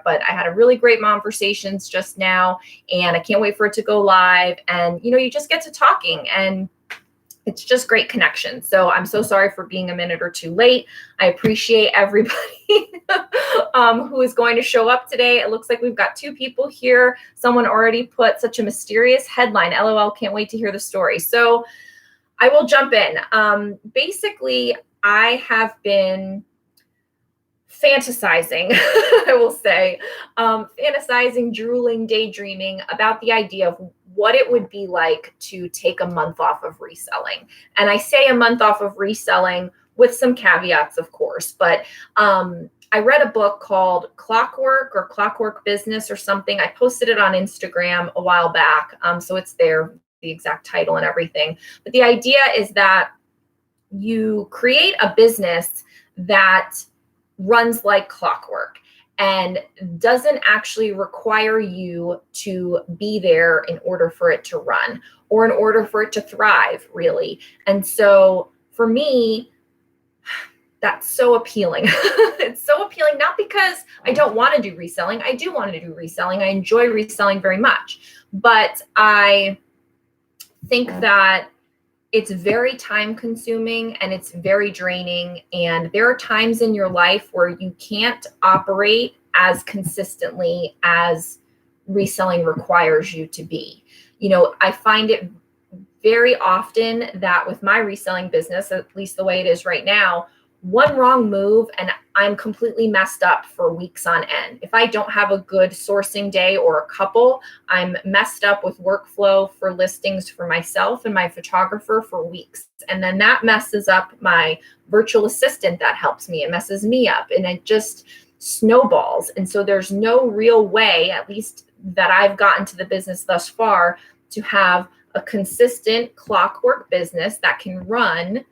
But I had a really great Momversations just now, and I can't wait for it to go live. And, you just get to talking, and it's just great connection. So I'm so sorry for being a minute or two late. I appreciate everybody who is going to show up today. It looks like we've got 2 people here. Someone already put such a mysterious headline. LOL, can't wait to hear the story. So I will jump in. Basically, I have been fantasizing, I will say, fantasizing, drooling, daydreaming about the idea of what it would be like to take a month off of reselling. And I say a month off of reselling with some caveats, of course, but I read a book called Clockwork Business or something. I posted it on Instagram a while back. So it's there, the exact title and everything. But the idea is that you create a business that runs like clockwork and doesn't actually require you to be there in order for it to run or in order for it to thrive, really. And so for me, that's so appealing. It's so appealing, not because I don't want to do reselling. I do want to do reselling. I enjoy reselling very much, but I think that it's very time consuming and it's very draining. And there are times in your life where you can't operate as consistently as reselling requires you to be. I find it very often that with my reselling business, at least the way it is right now, one wrong move and I'm completely messed up for weeks on end. If I don't have a good sourcing day or a couple, I'm messed up with workflow for listings for myself and my photographer for weeks. And then that messes up my virtual assistant that helps me. It messes me up and it just snowballs. And so there's no real way, at least that I've gotten to the business thus far, to have a consistent clockwork business that can run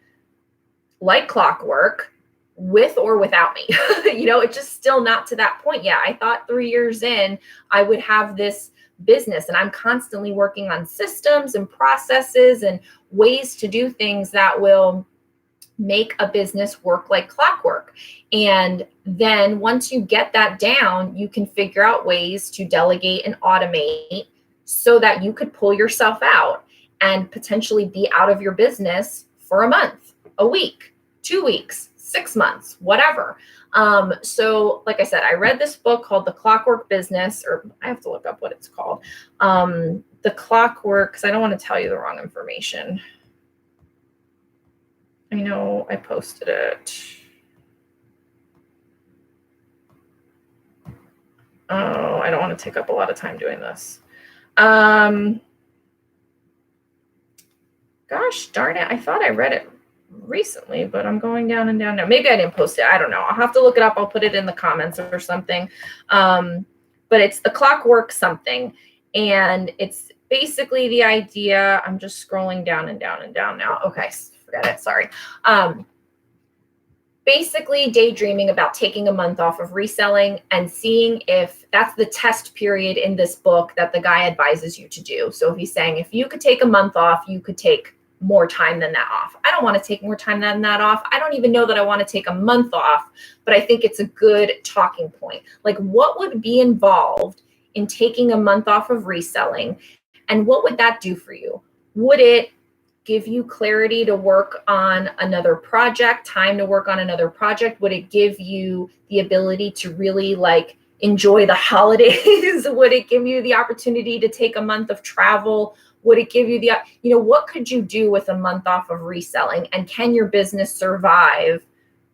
like clockwork with or without me. It's just still not to that point yet. I thought 3 years in, I would have this business, and I'm constantly working on systems and processes and ways to do things that will make a business work like clockwork. And then once you get that down, you can figure out ways to delegate and automate so that you could pull yourself out and potentially be out of your business for a month, a week, 2 weeks, 6 months, whatever. So like I said, I read this book called The Clockwork Business, or I have to look up what it's called. The Clockwork, because I don't want to tell you the wrong information. I know I posted it. Oh, I don't want to take up a lot of time doing this. Gosh darn it. I thought I read it recently, but I'm going down and down now. Maybe I didn't post it. I don't know. I'll have to look it up. I'll put it in the comments or something. But it's The Clockwork something. And it's basically the idea. I'm just scrolling down and down and down now. Okay, forget it. Sorry. Basically daydreaming about taking a month off of reselling and seeing if that's the test period in this book that the guy advises you to do. So if he's saying, if you could take a month off, you could take more time than that off. I don't want to take more time than that off. I don't even know that I want to take a month off, but I think it's a good talking point. Like, what would be involved in taking a month off of reselling? And what would that do for you? Would it give you clarity to work on another project, time to work on another project? Would it give you the ability to really enjoy the holidays? Would it give you the opportunity to take a month of travel? Would it give you what could you do with a month off of reselling? And can your business survive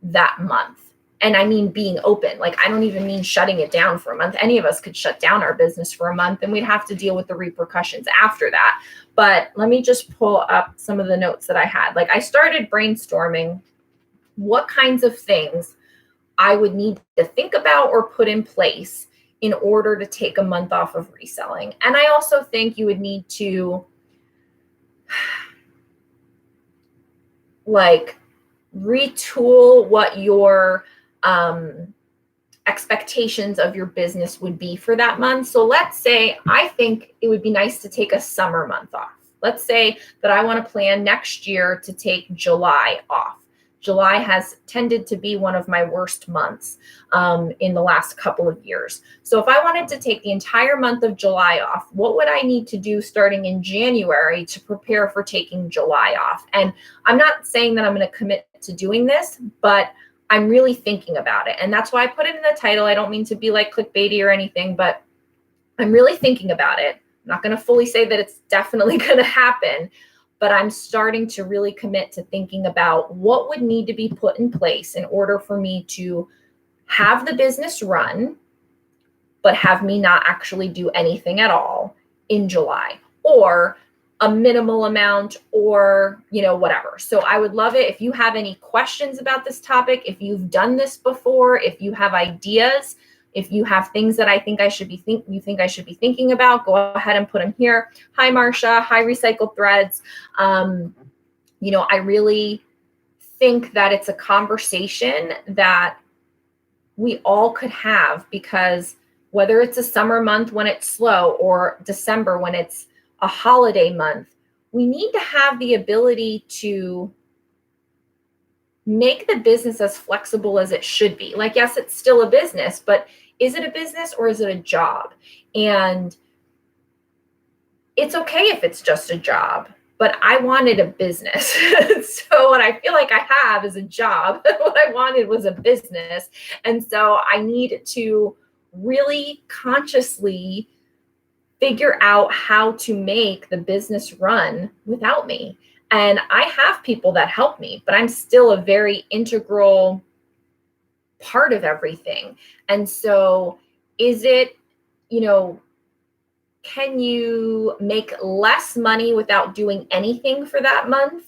that month? And I mean, being open. I don't even mean shutting it down for a month. Any of us could shut down our business for a month and we'd have to deal with the repercussions after that. But let me just pull up some of the notes that I had. I started brainstorming what kinds of things I would need to think about or put in place in order to take a month off of reselling. And I also think you would need to retool what your expectations of your business would be for that month. So let's say I think it would be nice to take a summer month off. Let's say that I want to plan next year to take July off. July has tended to be one of my worst months in the last couple of years. So if I wanted to take the entire month of July off, what would I need to do starting in January to prepare for taking July off? And I'm not saying that I'm going to commit to doing this, but I'm really thinking about it. And that's why I put it in the title. I don't mean to be like clickbaity or anything, but I'm really thinking about it. I'm not going to fully say that it's definitely going to happen, but I'm starting to really commit to thinking about what would need to be put in place in order for me to have the business run, but have me not actually do anything at all in July, or a minimal amount, or, whatever. So I would love it if you have any questions about this topic, if you've done this before, if you have ideas, if you have things that I think I should be thinking about, go ahead and put them here. Hi, Marcia. Hi, Recycled Threads. I really think that it's a conversation that we all could have, because whether it's a summer month when it's slow or December when it's a holiday month, we need to have the ability to make the business as flexible as it should be. Like, yes, it's still a business, but is it a business or is it a job? And it's okay if it's just a job, but I wanted a business. So what I feel like I have is a job. What I wanted was a business. And so I need to really consciously figure out how to make the business run without me. And I have people that help me, but I'm still a very integral part of everything. And so is it, can you make less money without doing anything for that month?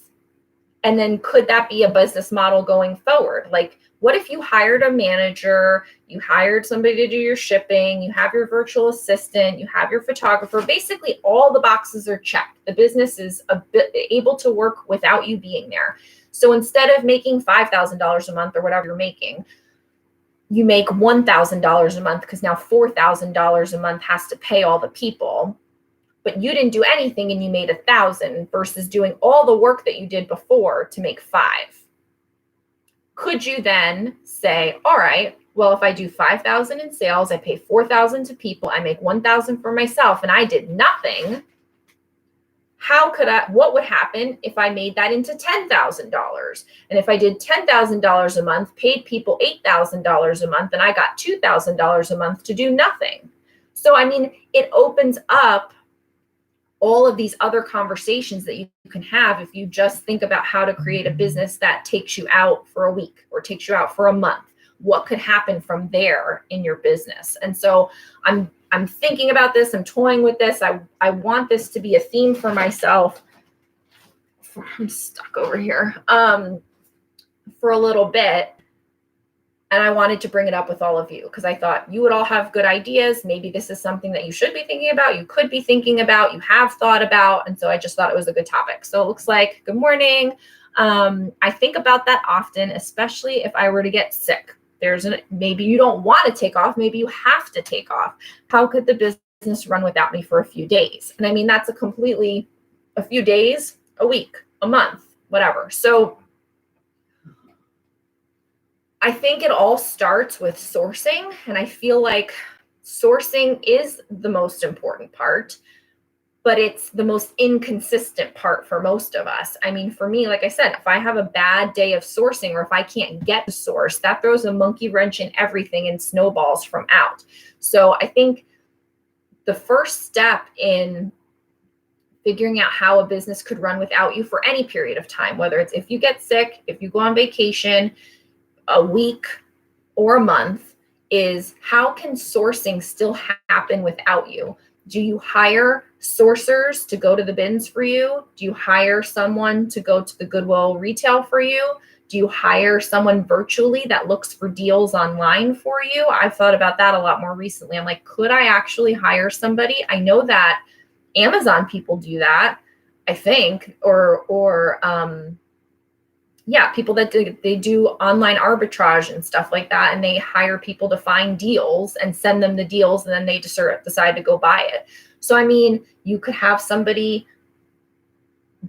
And then could that be a business model going forward? Like, what if you hired a manager, you hired somebody to do your shipping, you have your virtual assistant, you have your photographer, basically all the boxes are checked. The business is able to work without you being there. So instead of making $5,000 a month or whatever you're making, you make $1,000 a month, because now $4,000 a month has to pay all the people, but you didn't do anything and you made $1,000 versus doing all the work that you did before to make $5,000. Could you then say, all right, well, if I do $5,000 in sales, I pay $4,000 to people, I make $1,000 for myself, and I did nothing. What would happen if I made that into $10,000? And if I did $10,000 a month, paid people $8,000 a month, and I got $2,000 a month to do nothing. So, it opens up all of these other conversations that you can have if you just think about how to create a business that takes you out for a week or takes you out for a month. What could happen from there in your business? And so I'm thinking about this. I'm toying with this. I want this to be a theme for myself. I'm stuck over here for a little bit. And I wanted to bring it up with all of you because I thought you would all have good ideas. Maybe this is something that you should be thinking about. You could be thinking about, you have thought about. And so I just thought it was a good topic. So it looks like, good morning. I think about that often, especially if I were to get sick. Maybe you don't want to take off. Maybe you have to take off. How could the business run without me for a few days? And that's a few days, a week, a month, whatever. So I think it all starts with sourcing. And I feel like sourcing is the most important part, but it's the most inconsistent part for most of us. For me, like I said, if I have a bad day of sourcing or if I can't get the source, that throws a monkey wrench in everything and snowballs from out. So I think the first step in figuring out how a business could run without you for any period of time, whether it's if you get sick, if you go on vacation, a week or a month, is how can sourcing still happen without you? Do you hire sourcers to go to the bins for you? Do you hire someone to go to the Goodwill retail for you? Do you hire someone virtually that looks for deals online for you? I've thought about that a lot more recently. I'm like, could I actually hire somebody? I know that Amazon people do that, I think, people that they do online arbitrage and stuff like that. And they hire people to find deals and send them the deals. And then they just decide to go buy it. So, you could have somebody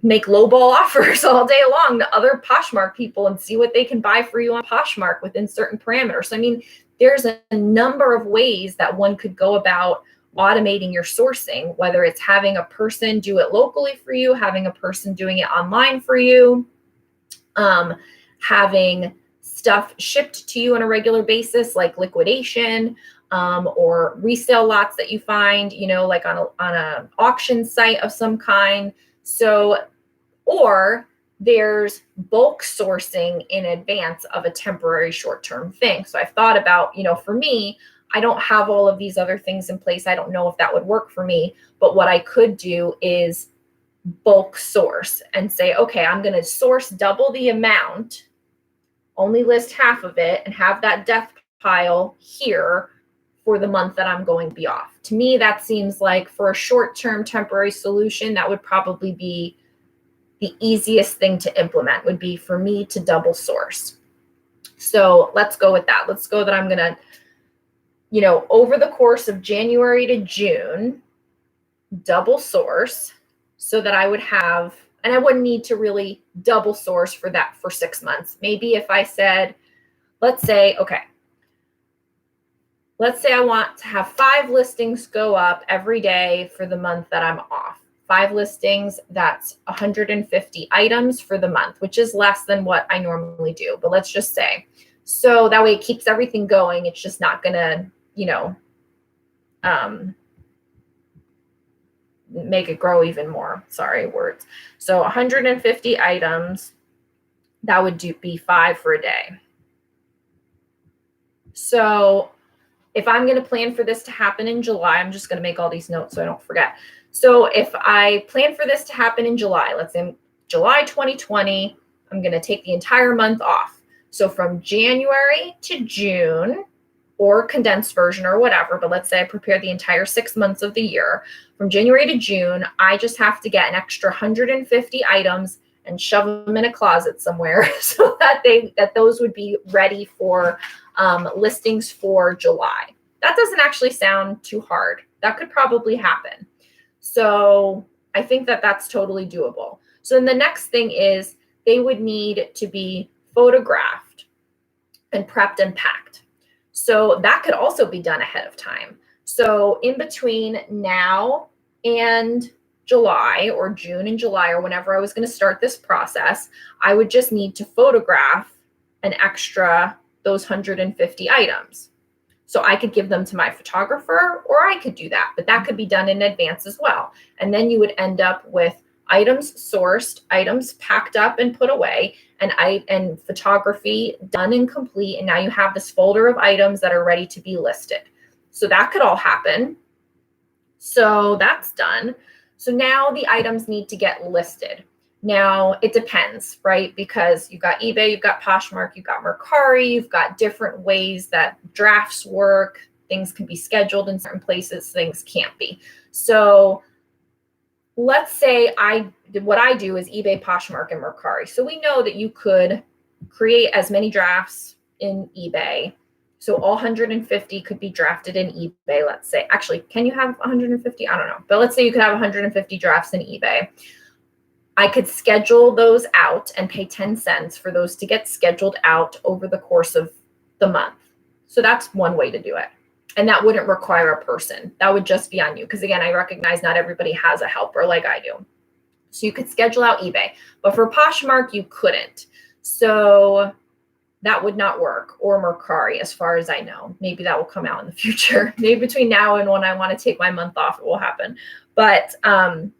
make lowball offers all day long to other Poshmark people and see what they can buy for you on Poshmark within certain parameters. So, I mean, there's a number of ways that one could go about automating your sourcing, whether it's having a person do it locally for you, having a person doing it online for you, having stuff shipped to you on a regular basis, like liquidation, or resale lots that you find, like on a auction site of some kind. So, or there's bulk sourcing in advance of a temporary short-term thing. So I've thought about, for me, I don't have all of these other things in place. I don't know if that would work for me, but what I could do is bulk source and say, okay, I'm going to source double the amount, only list half of it, and have that death pile here for the month that I'm going to be off. To me, that seems like for a short-term temporary solution, that would probably be the easiest thing to implement, would be for me to double source. So let's go with that. Let's go that I'm going to, over the course of January to June, double source so that I would have, and I wouldn't need to really double source for that for 6 months. Maybe if I said, let's say I want to have 5 listings go up every day for the month that I'm off. 5 listings, that's 150 items for the month, which is less than what I normally do. But let's just say, so that way it keeps everything going. It's just not going to, make it grow even more. Sorry, words. So 150 items, that would be 5 for a day. So if I'm going to plan for this to happen in July, I'm just going to make all these notes so I don't forget. So if I plan for this to happen in July, let's say in July 2020, I'm going to take the entire month off. So from January to June, or condensed version or whatever, but let's say I prepare the entire 6 months of the year. From January to June, I just have to get an extra 150 items and shove them in a closet somewhere so that those would be ready for listings for July. That doesn't actually sound too hard. That could probably happen. So I think that that's totally doable. So then the next thing is they would need to be photographed and prepped and packed. So that could also be done ahead of time. So in between now and July, or June and July, or whenever I was going to start this process, I would just need to photograph an extra those 150 items. So I could give them to my photographer, or I could do that, but that could be done in advance as well. And then you would end up with items sourced, items packed up and put away, and photography done and complete. And now you have this folder of items that are ready to be listed. So that could all happen. So that's done. So now the items need to get listed. Now it depends, right? Because you've got eBay, you've got Poshmark, you've got Mercari, you've got different ways that drafts work. Things can be scheduled in certain places, things can't be. So let's say what I do is eBay, Poshmark, and Mercari. So we know that you could create as many drafts in eBay. So all 150 could be drafted in eBay, let's say. Actually, can you have 150? I don't know. But let's say you could have 150 drafts in eBay. I could schedule those out and pay 10 cents for those to get scheduled out over the course of the month. So that's one way to do it. And that wouldn't require a person. That would just be on you. Because again, I recognize not everybody has a helper like I do. So you could schedule out eBay. But for Poshmark, you couldn't. So that would not work. Or Mercari, as far as I know. Maybe that will come out in the future. Maybe between now and when I want to take my month off, it will happen. But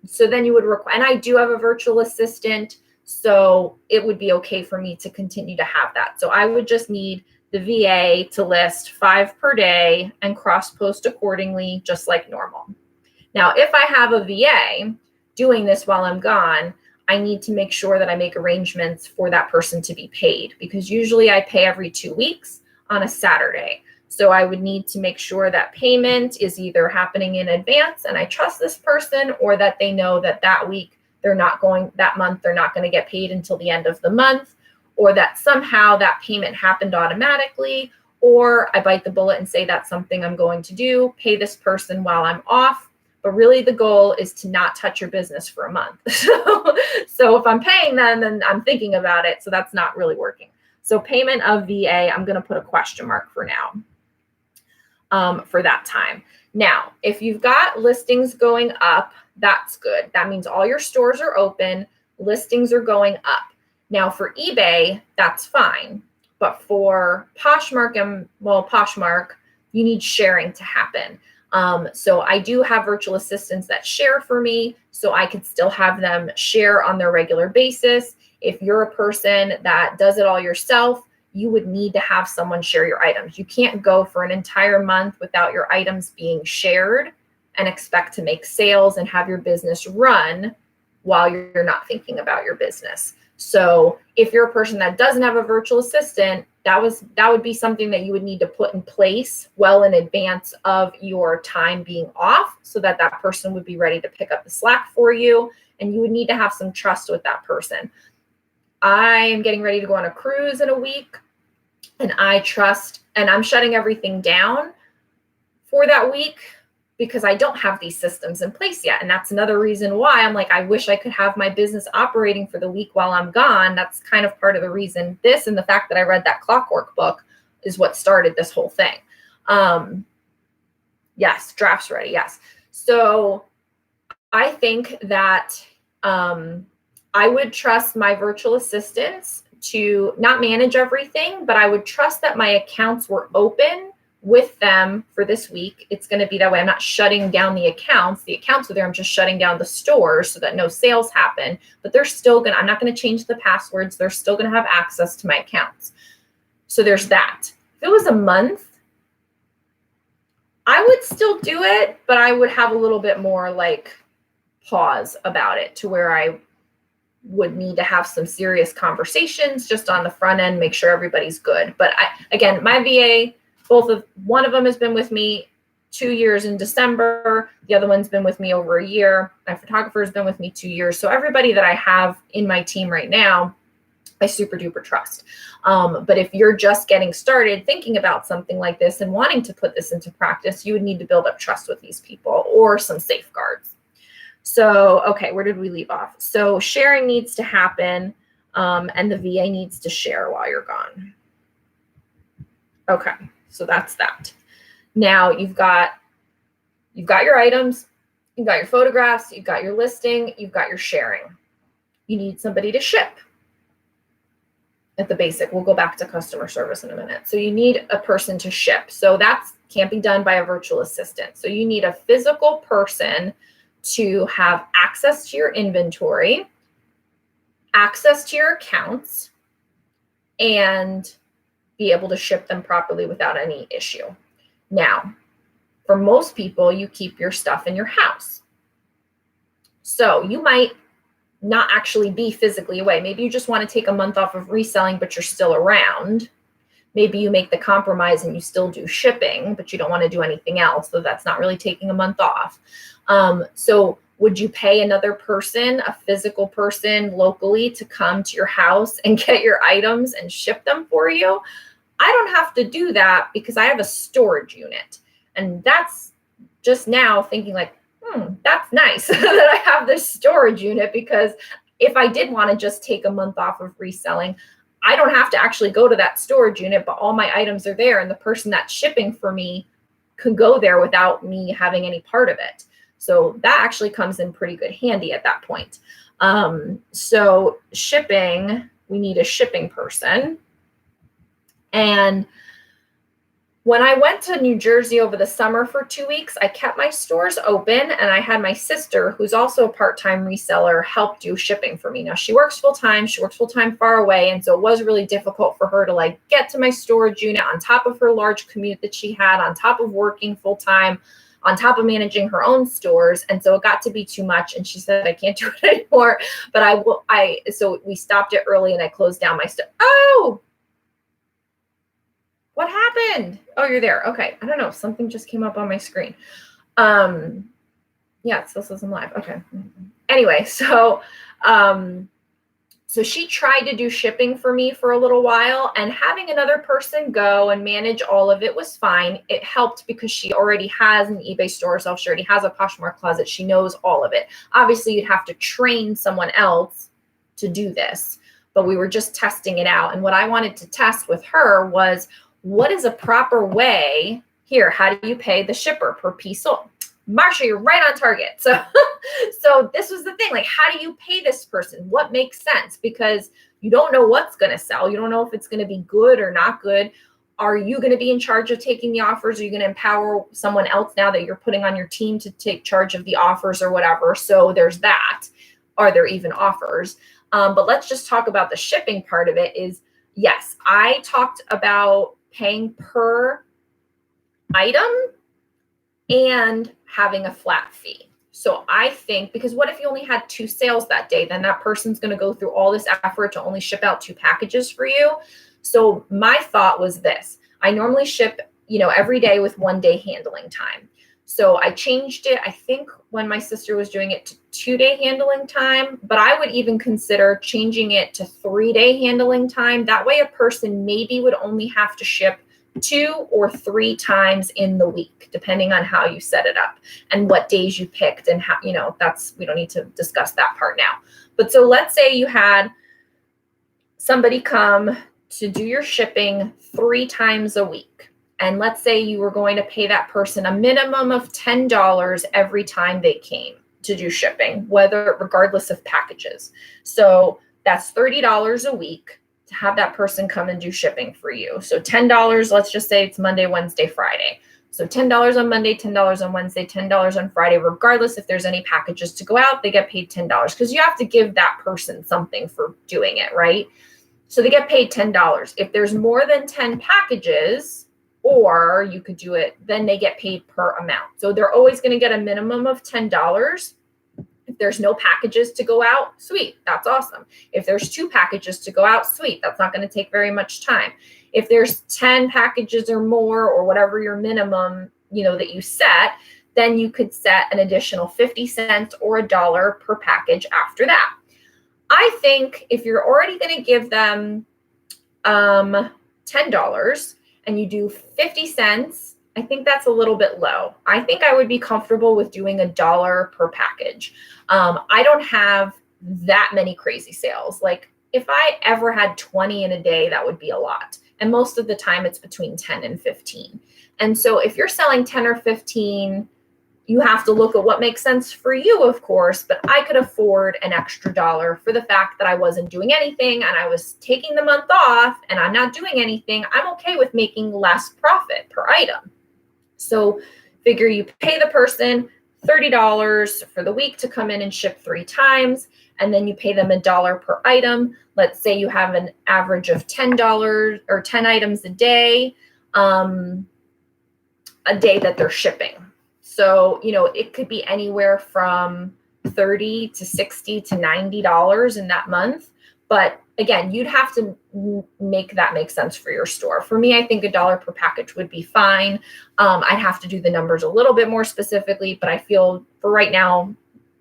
so then you would require, and I do have a virtual assistant, so it would be okay for me to continue to have that. So I would just need the VA to list 5 per day and cross-post accordingly, just like normal. Now, if I have a VA doing this while I'm gone, I need to make sure that I make arrangements for that person to be paid, because usually I pay every 2 weeks on a Saturday. So I would need to make sure that payment is either happening in advance and I trust this person, or that they know that that week that month they're not going to get paid until the end of the month, or that somehow that payment happened automatically, or I bite the bullet and say that's something I'm going to do, pay this person while I'm off, But really the goal is to not touch your business for a month. So if I'm paying them, then I'm thinking about it. So that's not really working. So payment of VA, I'm going to put a question mark for now for that time. Now, if you've got listings going up, that's good. That means all your stores are open, listings are going up. Now for eBay, that's fine. But for Poshmark Poshmark, you need sharing to happen. So I do have virtual assistants that share for me, so I could still have them share on their regular basis. If you're a person that does it all yourself, you would need to have someone share your items. You can't go for an entire month without your items being shared and expect to make sales and have your business run while you're not thinking about your business. So if you're a person that doesn't have a virtual assistant, that would be something that you would need to put in place well in advance of your time being off, so that that person would be ready to pick up the slack for you. And you would need to have some trust with that person. I am getting ready to go on a cruise in a week, and I trust, and I'm shutting everything down for that week because I don't have these systems in place yet. And that's another reason why I'm like, I wish I could have my business operating for the week while I'm gone. That's kind of part of the reason. This and the fact that I read that Clockwork book is what started this whole thing. Yes, drafts ready. Yes. So I think that I would trust my virtual assistants to not manage everything, but I would trust that my accounts were open with them for this week. It's going to be that way. I'm not shutting down the accounts. The accounts are there. I'm just shutting down the stores so that no sales happen, but they're still I'm not going to change the passwords. They're still going to have access to my accounts. So there's that. If it was a month, I would still do it, but I would have a little bit more like pause about it, to where I would need to have some serious conversations just on the front end, make sure everybody's good. But again, my VA, one of them has been with me 2 years in December. The other one's been with me over a year. My photographer has been with me 2 years. So everybody that I have in my team right now, I super duper trust. But if you're just getting started thinking about something like this and wanting to put this into practice, you would need to build up trust with these people or some safeguards. So, okay, where did we leave off? So sharing needs to happen, and the VA needs to share while you're gone. Okay, so that's that. Now you've got your items, you've got your photographs, you've got your listing, you've got your sharing. You need somebody to ship. At the basic, we'll go back to customer service in a minute. So you need a person to ship. So that can't be done by a virtual assistant. So you need a physical person to have access to your inventory, access to your accounts, and be able to ship them properly without any issue. Now, for most people, you keep your stuff in your house. So you might not actually be physically away. Maybe you just want to take a month off of reselling, but you're still around. Maybe you make the compromise and you still do shipping, but you don't want to do anything else. So that's not really taking a month off. So would you pay another person, a physical person locally, to come to your house and get your items and ship them for you? I don't have to do that because I have a storage unit. And that's just now thinking like, that's nice that I have this storage unit, because if I did want to just take a month off of reselling, I don't have to actually go to that storage unit, but all my items are there, and the person that's shipping for me could go there without me having any part of it. So that actually comes in pretty good handy at that point. So shipping, we need a shipping person. And when I went to New Jersey over the summer for 2 weeks, I kept my stores open, and I had my sister, who's also a part-time reseller, help do shipping for me. Now she works full-time. She works full-time far away. And so it was really difficult for her to like get to my storage unit on top of her large commute that she had, on top of working full-time, on top of managing her own stores. And so it got to be too much. And she said, I can't do it anymore, but so we stopped it early, and I closed down my store. Oh, what happened? Oh, you're there. Okay. I don't know. Something just came up on my screen. Yeah, it still says I'm live. Okay. Anyway, so So she tried to do shipping for me for a little while, and having another person go and manage all of it was fine. It helped because she already has an eBay store herself. She already has a Poshmark closet. She knows all of it. Obviously, you'd have to train someone else to do this, but we were just testing it out. And what I wanted to test with her was, what is a proper way here? How do you pay the shipper per piece sold? Marsha, you're right on target. So this was the thing, like, how do you pay this person? What makes sense? Because you don't know what's going to sell. You don't know if it's going to be good or not good. Are you going to be in charge of taking the offers? Are you going to empower someone else now that you're putting on your team to take charge of the offers or whatever? So there's that. Are there even offers? But let's just talk about the shipping part of it. Is, yes, I talked about paying per item and having a flat fee. So I think, because what if you only had 2 sales that day? Then that person's going to go through all this effort to only ship out 2 packages for you. So my thought was this: I normally ship, every day with 1 day handling time. So I changed it, I think, when my sister was doing it, to 2-day handling time, but I would even consider changing it to 3-day handling time. That way a person maybe would only have to ship 2 or 3 times in the week, depending on how you set it up and what days you picked, and how, we don't need to discuss that part now. But so let's say you had somebody come to do your shipping 3 times a week. And let's say you were going to pay that person a minimum of $10 every time they came to do shipping, regardless of packages. So that's $30 a week to have that person come and do shipping for you. So $10, let's just say it's Monday, Wednesday, Friday. So $10 on Monday, $10 on Wednesday, $10 on Friday, regardless if there's any packages to go out, they get paid $10, because you have to give that person something for doing it, right? So they get paid $10. If there's more than 10 packages, or you could do it, then they get paid per amount. So they're always going to get a minimum of $10. If there's no packages to go out, sweet, that's awesome. If there's 2 packages to go out, sweet, that's not going to take very much time. If there's 10 packages or more, or whatever your minimum, that you set, then you could set an additional 50 cents or $1 per package after that. I think if you're already going to give them $10 and you do 50 cents, I think that's a little bit low. I think I would be comfortable with doing $1 per package. I don't have that many crazy sales. Like, if I ever had 20 in a day, that would be a lot. And most of the time it's between 10 and 15. And so if you're selling 10 or 15, you have to look at what makes sense for you, of course, but I could afford an extra $1 for the fact that I wasn't doing anything and I was taking the month off and I'm not doing anything. I'm okay with making less profit per item. So figure you pay the person $30 for the week to come in and ship 3 times, and then you pay them $1 per item. Let's say you have an average of $10 or 10 items a day that they're shipping. So, it could be anywhere from $30 to $60 to $90 in that month. But again, you'd have to make that make sense for your store. For me, I think $1 per package would be fine. I'd have to do the numbers a little bit more specifically, but I feel for right now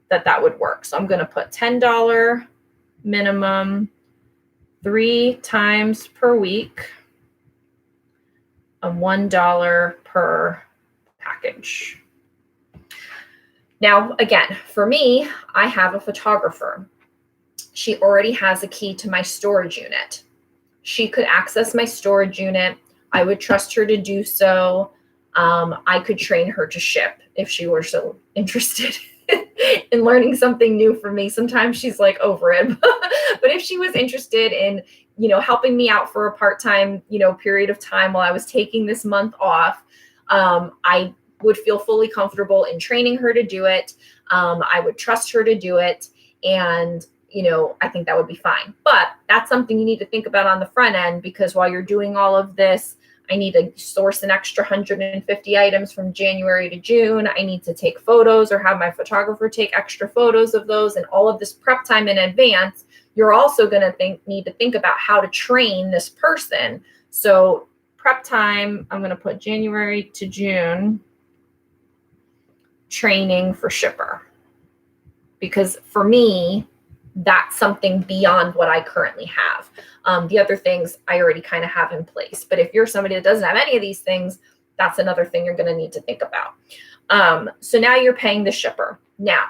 that would work. So I'm going to put $10 minimum, 3 times per week, and $1 per package. Now, again, for me, I have a photographer. She already has a key to my storage unit. She could access my storage unit. I would trust her to do so. I could train her to ship if she were so interested in learning something new from me. Sometimes she's like over it, but if she was interested in, helping me out for a part-time, period of time while I was taking this month off, I would feel fully comfortable in training her to do it. I would trust her to do it. And, I think that would be fine. But that's something you need to think about on the front end, because while you're doing all of this, I need to source an extra 150 items from January to June. I need to take photos or have my photographer take extra photos of those, and all of this prep time in advance. You're also going to need to think about how to train this person. So prep time, I'm going to put January to June training for shipper, because for me, that's something beyond what I currently have. The other things I already kind of have in place. But if you're somebody that doesn't have any of these things, that's another thing you're going to need to think about. So now you're paying the shipper. Now,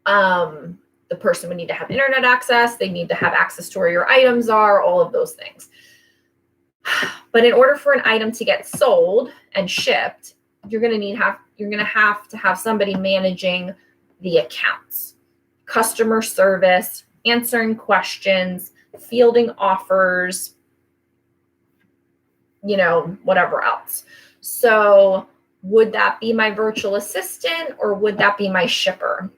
the person would need to have internet access. They need to have access to where your items are, all of those things. But in order for an item to get sold and shipped, you're going to have to have somebody managing the accounts, customer service, answering questions, fielding offers, whatever else. So would that be my virtual assistant or would that be my shipper?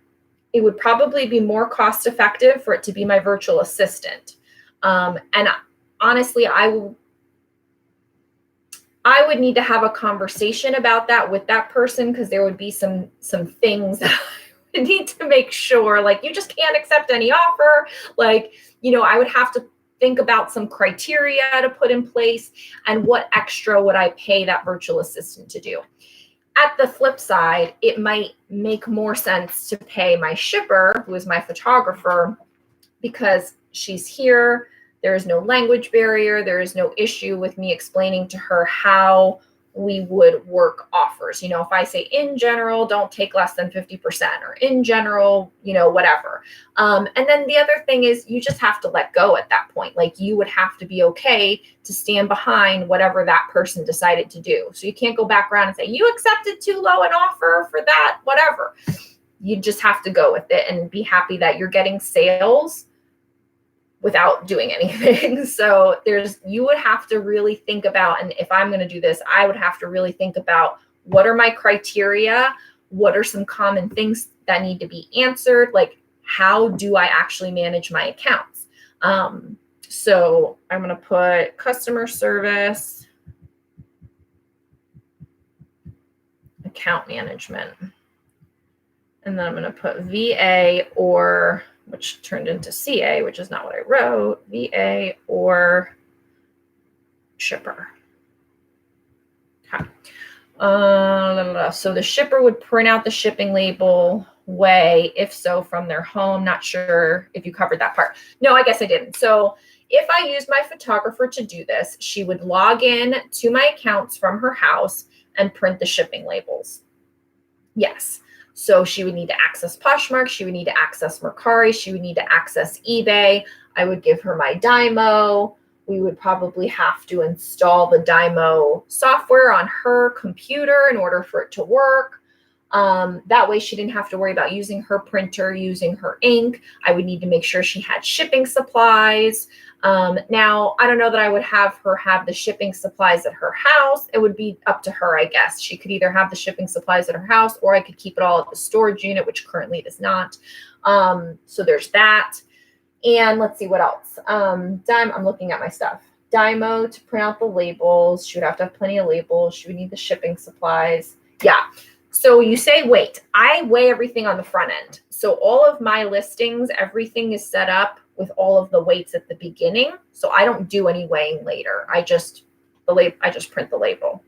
It would probably be more cost effective for it to be my virtual assistant. And honestly, I would need to have a conversation about that with that person, because there would be some things that I would need to make sure, like, you just can't accept any offer. Like, I would have to think about some criteria to put in place and what extra would I pay that virtual assistant to do. At the flip side, it might make more sense to pay my shipper, who is my photographer, because she's here. There is no language barrier. There is no issue with me explaining to her how we would work offers. If I say in general, don't take less than 50%, or in general, whatever. And then the other thing is you just have to let go at that point. Like, you would have to be okay to stand behind whatever that person decided to do. So you can't go back around and say, you accepted too low an offer for that, whatever. You just have to go with it and be happy that you're getting sales without doing anything. So you would have to really think about, and if I'm going to do this, I would have to really think about, what are my criteria? What are some common things that need to be answered? Like, how do I actually manage my accounts? So I'm going to put customer service, account management, and then I'm going to put VA, or which turned into CA, which is not what I wrote, VA or shipper. Okay. So the shipper would print out the shipping label if so, from their home. Not sure if you covered that part. No, I guess I didn't. So if I use my photographer to do this, she would log in to my accounts from her house and print the shipping labels. Yes. So she would need to access Poshmark. She would need to access Mercari. She would need to access eBay. I would give her my Dymo. We would probably have to install the Dymo software on her computer in order for it to work. That way she didn't have to worry about using her printer, using her ink. I would need to make sure she had shipping supplies. Now, I don't know that I would have her have the shipping supplies at her house. It would be up to her, I guess. She could either have the shipping supplies at her house, or I could keep it all at the storage unit, which currently it is not. So there's that. And let's see what else. I'm looking at my stuff. Dymo to print out the labels. She would have to have plenty of labels. She would need the shipping supplies. Yeah. So you say, wait, I weigh everything on the front end. So all of my listings, everything is set up with all of the weights at the beginning. So I don't do any weighing later. I just print the label.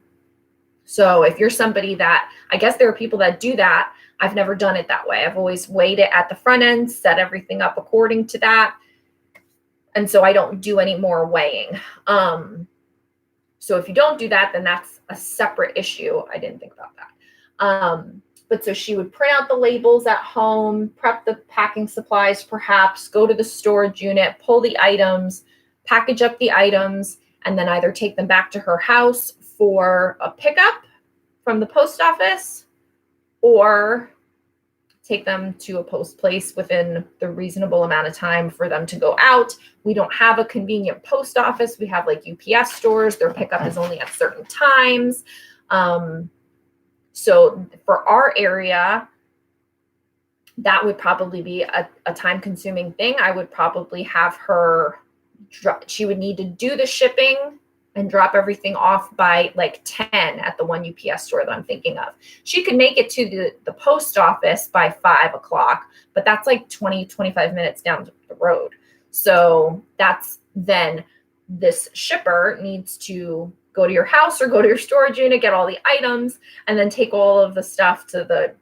So if you're somebody that, I guess there are people that do that. I've never done it that way. I've always weighed it at the front end, set everything up according to that. And so I don't do any more weighing. So if you don't do that, then that's a separate issue. I didn't think about that. But so she would print out the labels at home, prep the packing supplies, perhaps go to the storage unit, pull the items, package up the items, and then either take them back to her house for a pickup from the post office, or take them to a post place within the reasonable amount of time for them to go out. We don't have a convenient post office. We have like UPS stores. Their pickup is only at certain times. So for our area, that would probably be a time-consuming thing. I would probably have her, she would need to do the shipping and drop everything off by like 10 at the one UPS store that I'm thinking of. She could make it to the post office by 5 o'clock, but that's like 25 minutes down the road. So that's then this shipper needs to go to your house or go to your storage unit, get all the items, and then take all of the stuff to the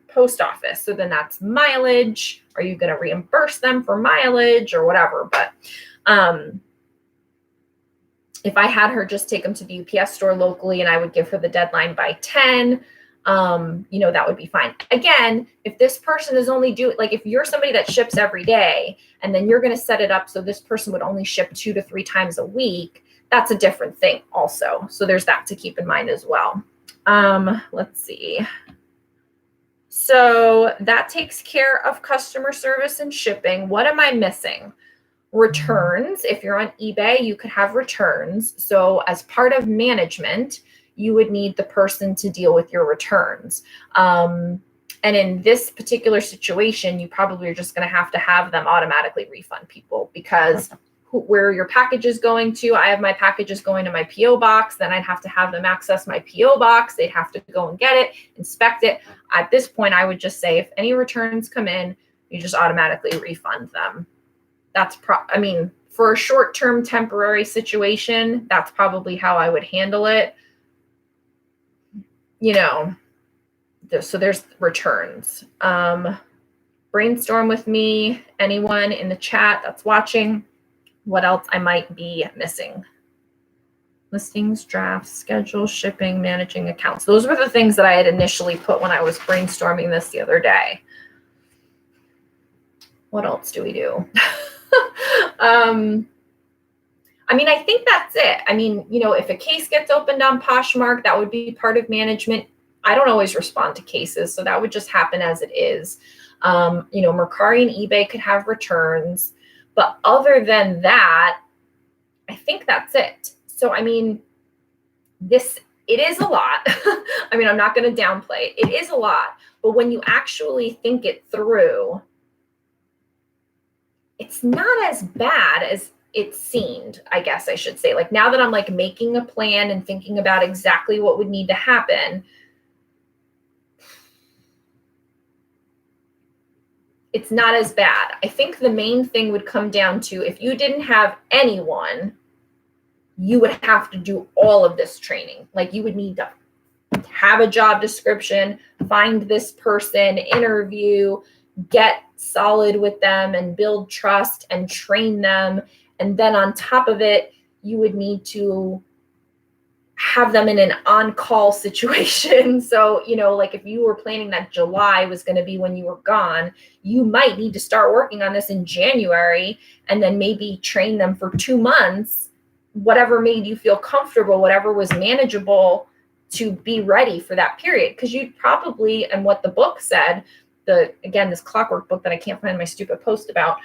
post office. So then that's mileage. Are you going to reimburse them for mileage or whatever? But if I had her just take them to the UPS store locally and I would give her the deadline by 10, that would be fine. Again, if this person is only if you're somebody that ships every day and then you're going to set it up so this person would only ship 2 to 3 times a week, that's a different thing also. So there's that to keep in mind as well. Let's see. So that takes care of customer service and shipping. What am I missing? Returns. If you're on eBay, you could have returns. So as part of management, you would need the person to deal with your returns. And in this particular situation, you probably are just going to have them automatically refund people because where your package is going to, I have my packages going to my PO box, then I'd have to have them access my PO box. They'd have to go and get it, inspect it. At this point, I would just say if any returns come in, you just automatically refund them. That's for a short-term temporary situation, that's probably how I would handle it. So there's returns. Brainstorm with me, anyone in the chat that's watching, what else I might be missing. Listings, drafts, schedule, shipping, managing accounts. Those were the things that I had initially put when I was brainstorming this the other day. What else do we do? I think that's it. If a case gets opened on Poshmark, that would be part of management. I don't always respond to cases, so that would just happen as it is. Mercari and eBay could have returns. But other than that, I think that's it. So, it is a lot. I'm not going to downplay it. It is a lot. But when you actually think it through, it's not as bad as it seemed, I guess I should say. Like now that I'm making a plan and thinking about exactly what would need to happen, it's not as bad. I think the main thing would come down to if you didn't have anyone, you would have to do all of this training. You would need to have a job description, find this person, interview, get solid with them and build trust and train them. And then on top of it, you would need to have them in an on-call situation. So, if you were planning that July was going to be when you were gone, you might need to start working on this in January and then maybe train them for 2 months, whatever made you feel comfortable, whatever was manageable to be ready for that period. Because you'd probably, and what the book said, this clockwork book that I can't find my stupid post about,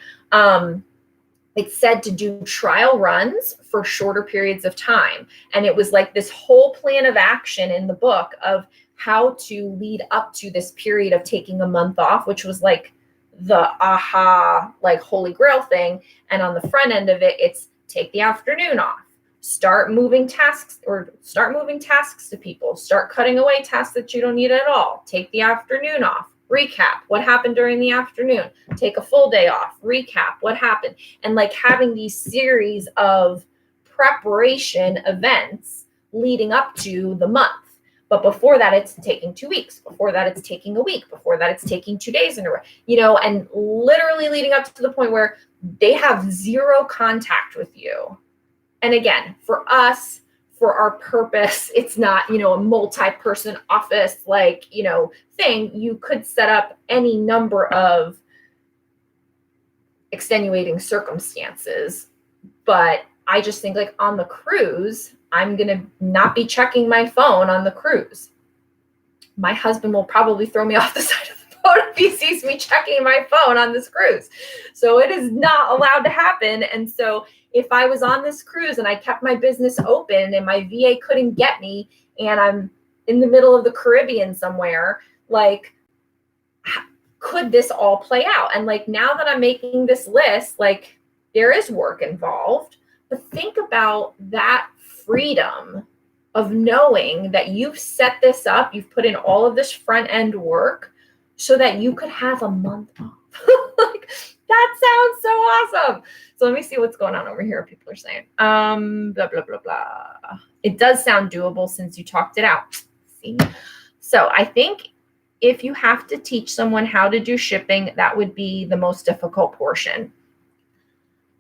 it said to do trial runs for shorter periods of time. And it was this whole plan of action in the book of how to lead up to this period of taking a month off, which was the aha, holy grail thing. And on the front end of it, it's take the afternoon off, start moving tasks to people, start cutting away tasks that you don't need at all, take the afternoon off, recap what happened during the afternoon, take a full day off, recap what happened, and having these series of preparation events leading up to the month. But before that, it's taking 2 weeks. Before that, it's taking a week. Before that, it's taking 2 days in a row, and literally leading up to the point where they have zero contact with you. And again, for us, for our purpose, it's not, a multi-person office, thing. You could set up any number of extenuating circumstances. But I just think on the cruise, I'm going to not be checking my phone on the cruise. My husband will probably throw me off the side of the boat if he sees me checking my phone on this cruise. So it is not allowed to happen. And so if I was on this cruise and I kept my business open and my VA couldn't get me and I'm in the middle of the Caribbean somewhere, could this all play out? And now that I'm making this list, there is work involved, but think about that freedom of knowing that you've set this up, you've put in all of this front end work so that you could have a month off. That sounds so awesome. So let me see what's going on over here. People are saying, blah, blah, blah, blah. It does sound doable since you talked it out. See? So I think if you have to teach someone how to do shipping, that would be the most difficult portion.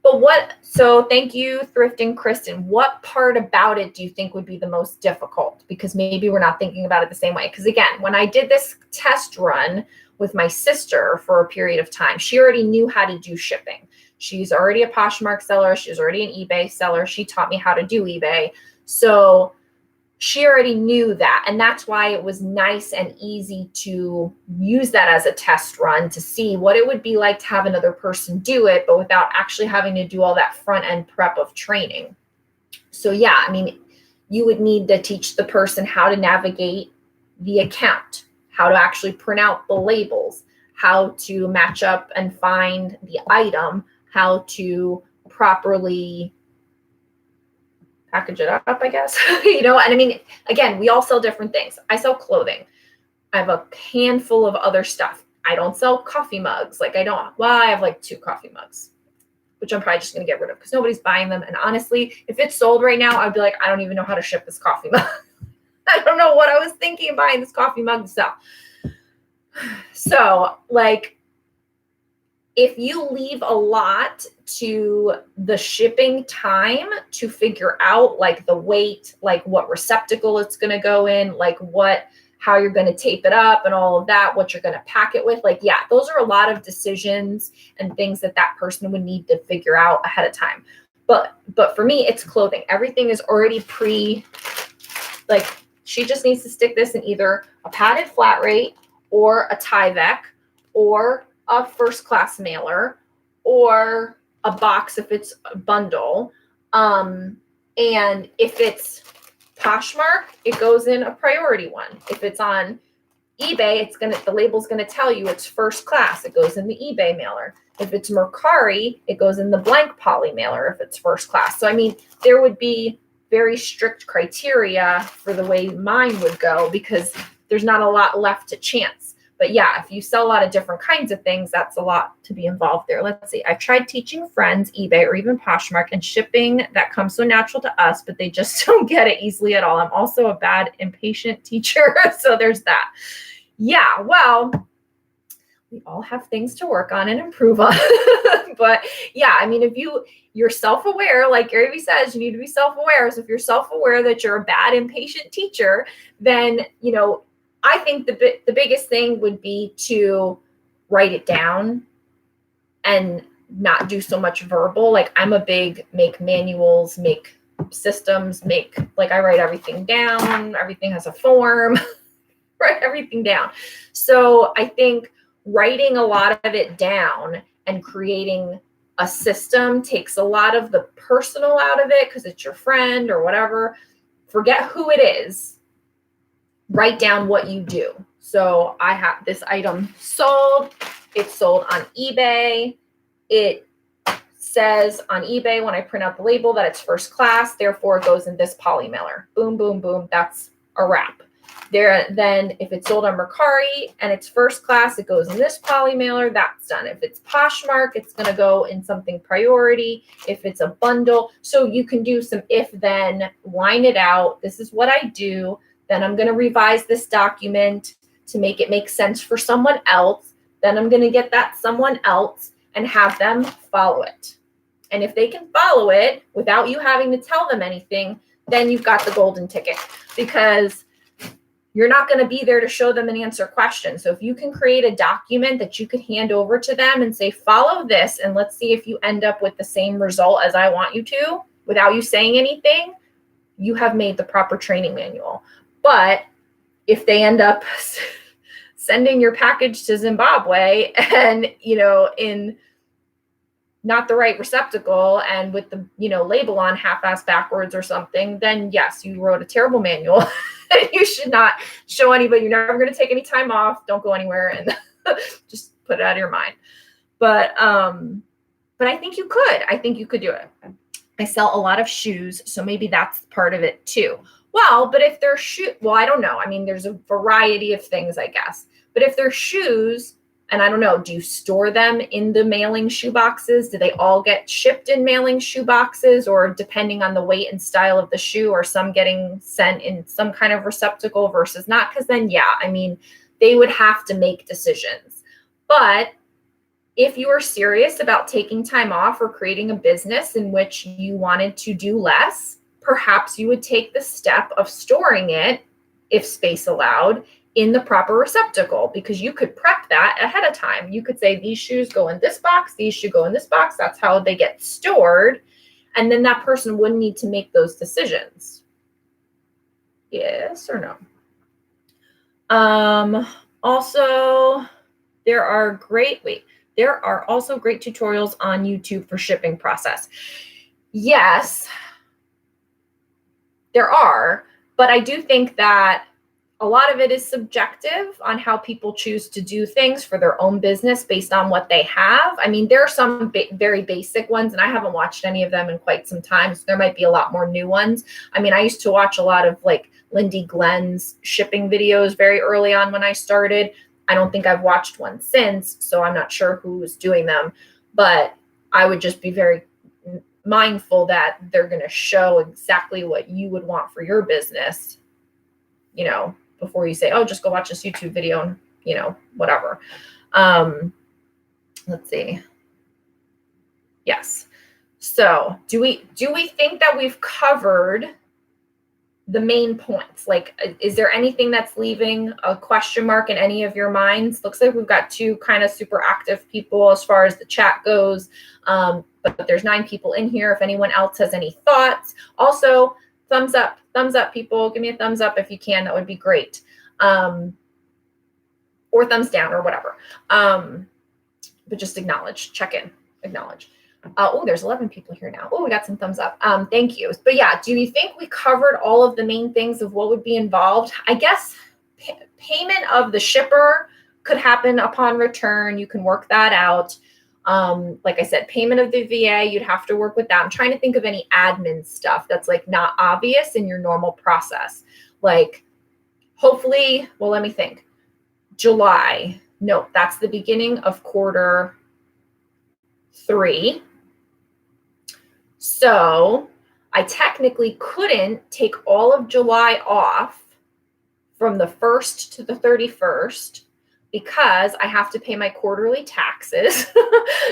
But so thank you, Thrifting Kristen. What part about it do you think would be the most difficult? Because maybe we're not thinking about it the same way. Because again, when I did this test run with my sister for a period of time, she already knew how to do shipping. She's already a Poshmark seller. She's already an eBay seller. She taught me how to do eBay. So she already knew that. And that's why it was nice and easy to use that as a test run to see what it would be like to have another person do it, but without actually having to do all that front end prep of training. So yeah, I mean, you would need to teach the person how to navigate the account, how to actually print out the labels, how to match up and find the item, how to properly package it up, I guess, and I mean, again, we all sell different things. I sell clothing. I have a handful of other stuff. I don't sell coffee mugs. I have like 2 coffee mugs, which I'm probably just going to get rid of because nobody's buying them. And honestly, if it's sold right now, I'd be like, I don't even know how to ship this coffee mug. I don't know what I was thinking of buying this coffee mug to sell. So if you leave a lot to the shipping time to figure out the weight, what receptacle it's going to go in, how you're going to tape it up and all of that, what you're going to pack it with, yeah, those are a lot of decisions and things that person would need to figure out ahead of time. But for me, it's clothing. Everything is already she just needs to stick this in either a padded flat rate or a Tyvek or a first class mailer or a box if it's a bundle. And if it's Poshmark, it goes in a priority one. If it's on eBay, the label's going to tell you it's first class. It goes in the eBay mailer. If it's Mercari, it goes in the blank poly mailer if it's first class. So, I mean, there would be very strict criteria for the way mine would go because there's not a lot left to chance. But yeah, if you sell a lot of different kinds of things, that's a lot to be involved there. Let's see. I've tried teaching friends eBay or even Poshmark and shipping. That comes so natural to us, but they just don't get it easily at all. I'm also a bad, impatient teacher. So there's that. Yeah, well, we all have things to work on and improve on. But yeah, I mean, if you're self-aware, like Gary Vee says, you need to be self-aware. So if you're self-aware that you're a bad, impatient teacher, then, I think the biggest thing would be to write it down and not do so much verbal. I'm a big make manuals, make systems, I write everything down. Everything has a form, write everything down. So I think writing a lot of it down and creating a system takes a lot of the personal out of it because it's your friend or whatever. Forget who it is. Write down what you do. So I have this item sold. It's sold on eBay. It says on eBay when I print out the label that it's first class. Therefore, it goes in this poly mailer. Boom, boom, boom. That's a wrap. Then if it's sold on Mercari and it's first class, it goes in this poly mailer. That's done. If it's Poshmark, it's going to go in something priority. If it's a bundle, so you can do some if-then, line it out. This is what I do. Then I'm going to revise this document to make it make sense for someone else. Then I'm going to get that someone else and have them follow it. And if they can follow it without you having to tell them anything, then you've got the golden ticket because you're not going to be there to show them and answer questions. So if you can create a document that you could hand over to them and say, follow this, and let's see if you end up with the same result as I want you to without you saying anything, you have made the proper training manual. But if they end up sending your package to Zimbabwe and, in not the right receptacle and with the, label on half-ass backwards or something, then yes, you wrote a terrible manual. You should not show anybody. You're never going to take any time off. Don't go anywhere and just put it out of your mind. But I think you could. I think you could do it. I sell a lot of shoes, so maybe that's part of it too. Well, but if they're I don't know. I mean, there's a variety of things, I guess. But if they're shoes, and I don't know, do you store them in the mailing shoe boxes? Do they all get shipped in mailing shoe boxes? Or depending on the weight and style of the shoe, or some getting sent in some kind of receptacle versus not? Because then, yeah, I mean, they would have to make decisions. But if you are serious about taking time off or creating a business in which you wanted to do less, perhaps you would take the step of storing it, if space allowed, in the proper receptacle, because you could prep that ahead of time. You could say, these shoes go in this box, these should go in this box. That's how they get stored. And then that person wouldn't need to make those decisions. Yes or no? Also, there are also great tutorials on YouTube for shipping process. Yes, there are, but I do think that a lot of it is subjective on how people choose to do things for their own business based on what they have. I mean, there are some very basic ones, and I haven't watched any of them in quite some time, so there might be a lot more new ones. I mean, I used to watch a lot of like Lindy Glenn's shipping videos very early on when I started. I don't think I've watched one since, so I'm not sure who was doing them, but I would just be very mindful that they're going to show exactly what you would want for your business, you know, before you say, oh, just go watch this YouTube video and, you know, whatever. Let's see. Yes. So do we think that we've covered the main points? Like, is there anything that's leaving a question mark in any of your minds? Looks like we've got 2 kind of super active people as far as the chat goes. But there's 9 people in here. If anyone else has any thoughts, also thumbs up, people. Give me a thumbs up if you can. That would be great. Or thumbs down or whatever. But just acknowledge, check in, acknowledge. Oh, there's 11 people here now. Oh, we got some thumbs up. Thank you. But yeah, do you think we covered all of the main things of what would be involved? I guess payment of the shipper could happen upon return. You can work that out. Like I said, payment of the VA, you'd have to work with that. I'm trying to think of any admin stuff that's like not obvious in your normal process. Like hopefully, well, let me think. July. No, that's the beginning of quarter 3. So I technically couldn't take all of July off from the 1st to the 31st because I have to pay my quarterly taxes.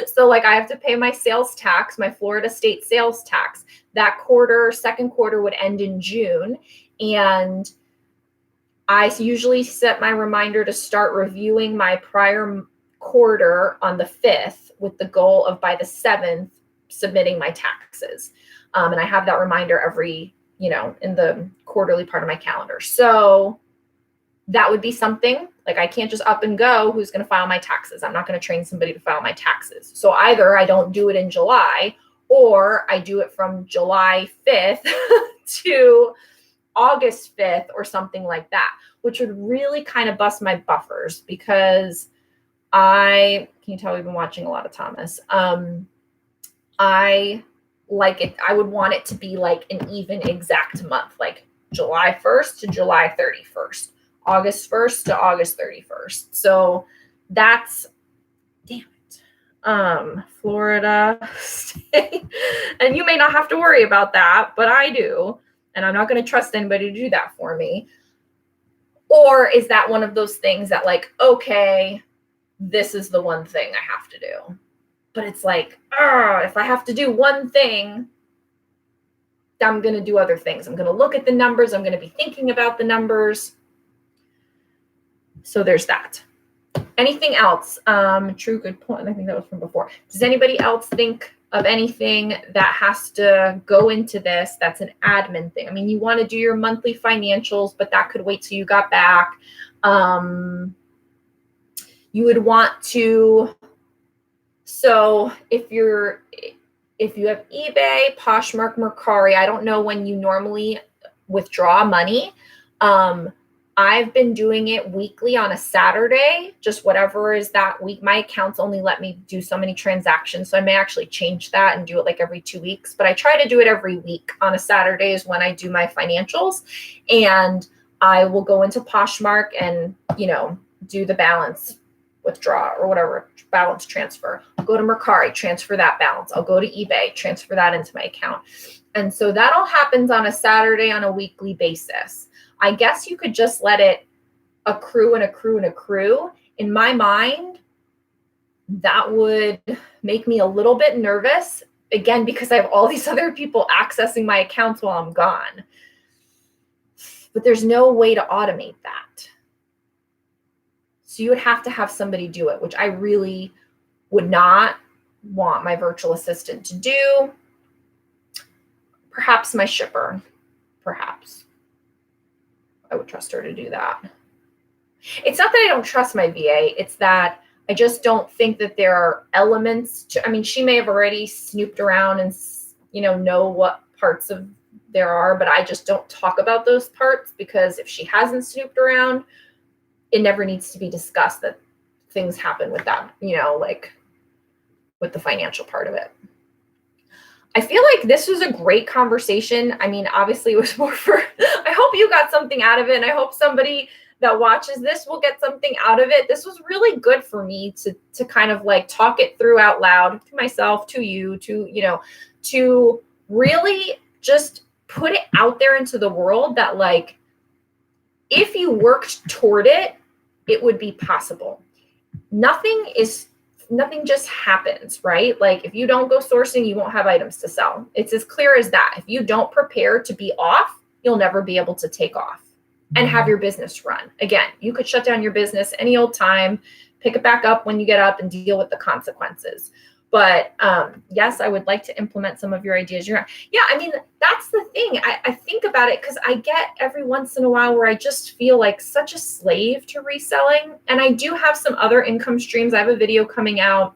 So like I have to pay my sales tax, my Florida state sales tax. That second quarter would end in June. And I usually set my reminder to start reviewing my prior quarter on the 5th with the goal of by the 7th submitting my taxes. And I have that reminder every, in the quarterly part of my calendar. So that would be something like I can't just up and go who's going to file my taxes. I'm not going to train somebody to file my taxes. So either I don't do it in July or I do it from July 5th to August 5th or something like that, which would really kind of bust my buffers because can you tell we've been watching a lot of Thomas? I like it. I would want it to be like an even exact month, like July 1st to July 31st, August 1st to August 31st. So that's, damn it. Florida state. And you may not have to worry about that, but I do. And I'm not going to trust anybody to do that for me. Or is that one of those things that like, okay, this is the one thing I have to do. But it's like, if I have to do one thing, I'm going to do other things. I'm going to look at the numbers. I'm going to be thinking about the numbers. So there's that. Anything else? True, good point. I think that was from before. Does anybody else think of anything that has to go into this that's an admin thing? I mean, you want to do your monthly financials, but that could wait till you got back. You would want to, so if you have eBay, Poshmark, Mercari, I don't know when you normally withdraw money. I've been doing it weekly on a Saturday, just whatever is that week. My accounts only let me do so many transactions, so I may actually change that and do it like every 2 weeks. But I try to do it every week on a Saturday is when I do my financials. And I will go into Poshmark and, do the balance withdraw or whatever, balance transfer. I'll go to Mercari, transfer that balance. I'll go to eBay, transfer that into my account. And so that all happens on a Saturday on a weekly basis. I guess you could just let it accrue and accrue and accrue, in my mind, that would make me a little bit nervous. Again, because I have all these other people accessing my accounts while I'm gone. But there's no way to automate that. So you would have to have somebody do it, which I really would not want my virtual assistant to do. Perhaps my shipper, perhaps. I would trust her to do that. It's not that I don't trust my VA. It's that I just don't think that there are elements to, I mean, she may have already snooped around and, know what parts of there are, but I just don't talk about those parts, because if she hasn't snooped around, it never needs to be discussed that things happen with that, like with the financial part of it. I feel like this was a great conversation. I mean, obviously it was more for, I hope you got something out of it, and I hope somebody that watches this will get something out of it. This was really good for me to kind of like talk it through out loud to myself, to you, to really just put it out there into the world that, like, if you worked toward it, it would be possible. Nothing just happens, right? Like, if you don't go sourcing, you won't have items to sell. It's as clear as that. If you don't prepare to be off, you'll never be able to take off and have your business run. Again, you could shut down your business any old time, pick it back up when you get up, and deal with the consequences. But yes, I would like to implement some of your ideas. Yeah, I mean, that's the thing. I think about it because I get every once in a while where I just feel like such a slave to reselling. And I do have some other income streams. I have a video coming out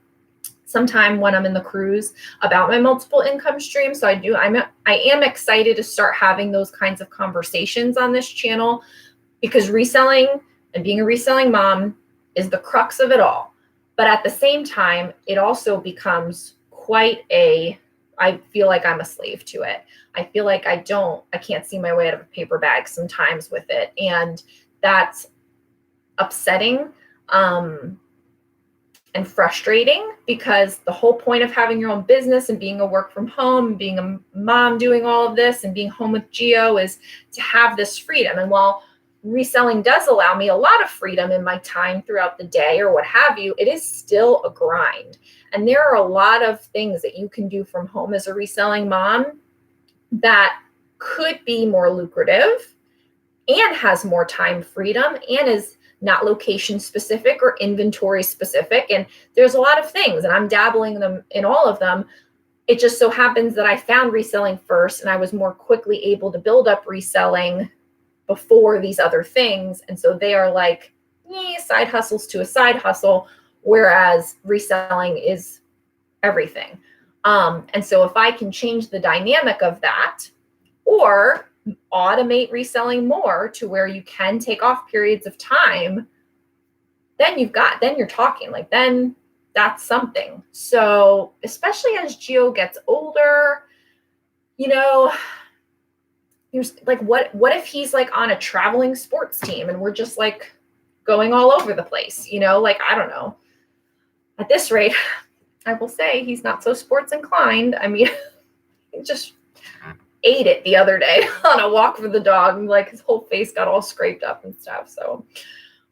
sometime when I'm in the cruise about my multiple income streams. So I am excited to start having those kinds of conversations on this channel, because reselling and being a reselling mom is the crux of it all. But at the same time, it also becomes I feel like I'm a slave to it. I feel like I can't see my way out of a paper bag sometimes with it. And that's upsetting and frustrating, because the whole point of having your own business and being a work from home, being a mom doing all of this and being home with Gio is to have this freedom. And while reselling does allow me a lot of freedom in my time throughout the day or what have you, it is still a grind. And there are a lot of things that you can do from home as a reselling mom that could be more lucrative and has more time freedom and is not location specific or inventory specific. And there's a lot of things, and I'm dabbling in all of them. It just so happens that I found reselling first, and I was more quickly able to build up reselling before these other things. And so they are like side hustles to a side hustle, whereas reselling is everything. And so if I can change the dynamic of that, or automate reselling more to where you can take off periods of time, then you're talking, like, then that's something. So especially as Gio gets older, there's like, what if he's like on a traveling sports team and we're just like going all over the place, like, I don't know. At this rate, I will say he's not so sports inclined. I mean, he just ate it the other day on a walk for the dog, and like his whole face got all scraped up and stuff. So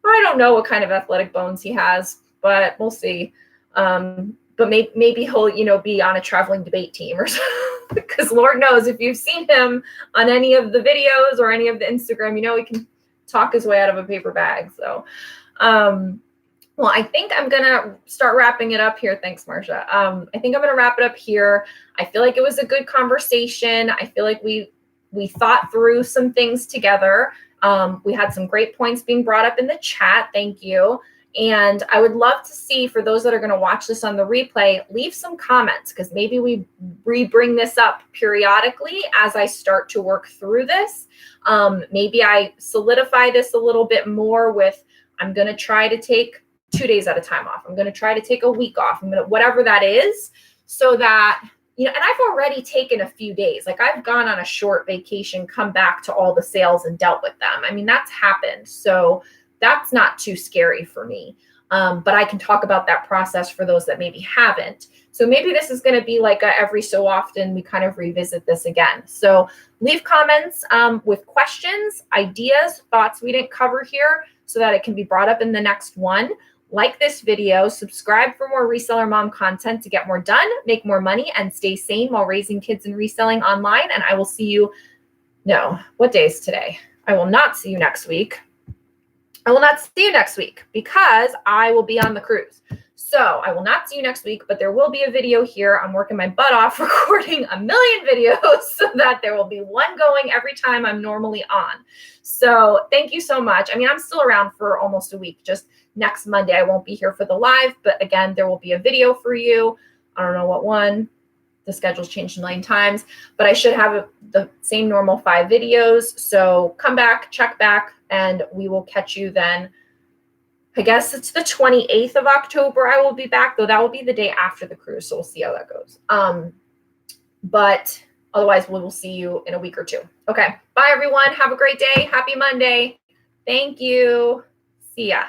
I don't know what kind of athletic bones he has, but we'll see. But maybe he'll, be on a traveling debate team or something. Because Lord knows, if you've seen him on any of the videos or any of the Instagram, he can talk his way out of a paper bag. So, well, I think I'm going to start wrapping it up here. Thanks, Marcia. I think I'm going to wrap it up here. I feel like it was a good conversation. I feel like we thought through some things together. We had some great points being brought up in the chat. Thank you. And I would love to see, for those that are going to watch this on the replay, leave some comments, because maybe we bring this up periodically as I start to work through this. Maybe I solidify this a little bit more with, I'm going to try to take 2 days at a time off. I'm going to try to take a week off. Whatever that is, so that, and I've already taken a few days. Like, I've gone on a short vacation, come back to all the sales and dealt with them. I mean, that's happened. So that's not too scary for me. But I can talk about that process for those that maybe haven't. So maybe this is going to be like every so often we kind of revisit this again. So leave comments with questions, ideas, thoughts we didn't cover here, so that it can be brought up in the next one. Like this video, subscribe for more Reseller Mom content to get more done, make more money, and stay sane while raising kids and reselling online. And I will see you, no, what day is today? I will not see you next week. I will not see you next week because I will be on the cruise. So I will not see you next week, but there will be a video here. I'm working my butt off recording a million videos so that there will be one going every time I'm normally on. So thank you so much. I mean, I'm still around for almost a week. Just next Monday, I won't be here for the live, but again, there will be a video for you. I don't know what one. The schedule's changed a million times, but I should have the same normal 5 videos. So come back, check back, and we will catch you then. I guess it's the 28th of October I will be back, though that will be the day after the cruise. So we'll see how that goes. But otherwise, we will see you in a week or 2. Okay. Bye, everyone. Have a great day. Happy Monday. Thank you. See ya.